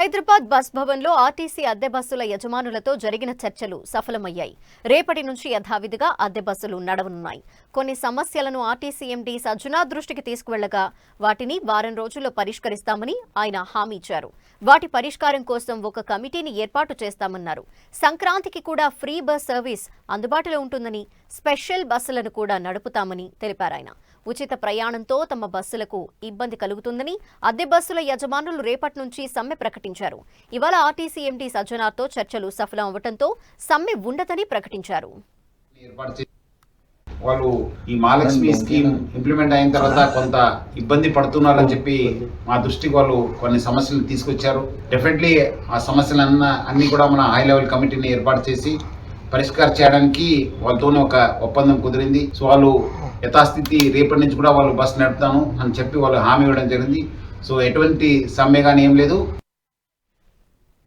Hyderabad bus భవన్లో RTC అద్దె బస్సుల యజమానులతో జరిగిన చర్చలు సఫలమయ్యాయి. రేపటి నుంచి యథావిధిగా అద్దె బస్సులు నడవనున్నాయి. కొన్ని సమస్యలను ఆర్టీసీ ఎండీ సజ్జనా దృష్టికి తీసుకువెళ్లగా వాటిని వారం రోజుల్లో పరిష్కరిస్తామని ఆయన హామీ ఇచ్చారు. వాటి పరిష్కారం కోసం ఒక కమిటీని ఏర్పాటు చేస్తామన్నారు. సంక్రాంతికి కూడా ఫ్రీ బస్ సర్వీస్ అందుబాటులో ఉంటుందని, స్పెషల్ బస్సులను కూడా నడుపుతామని తెలిపారాయన. ఉచిత ప్రయాణంతో తమ బస్సులకు ఇబ్బంది కలుగుతుందని అద్దె బస్సుల యజమానులు రేపటి నుంచి సమ్మె ప్రకటించారు. ఇవాళ ఆర్టీసీ ఎండీ సజ్జనార్తో చర్చలు సఫలం అవ్వడంతో సమ్మె ఉండదని ప్రకటించారు. వాళ్ళు ఈ మహాలక్ష్మి స్కీమ్ ఇంప్లిమెంట్ అయిన తర్వాత కొంత ఇబ్బంది పడుతున్నారని చెప్పి మా దృష్టికి వాళ్ళు కొన్ని సమస్యలు తీసుకొచ్చారు. డెఫినెట్లీ ఆ సమస్యలన్నీ కూడా మన హై లెవెల్ కమిటీని ఏర్పాటు చేసి పరిష్కారం చేయడానికి వాళ్ళతోనే ఒక ఒప్పందం కుదిరింది. సో వాళ్ళు యథాస్థితి రేపటి నుంచి కూడా వాళ్ళు బస్సు నడుపుతాను అని చెప్పి వాళ్ళు హామీ ఇవ్వడం జరిగింది. సో ఎటువంటి సమ్మె కానీ ఏం లేదు.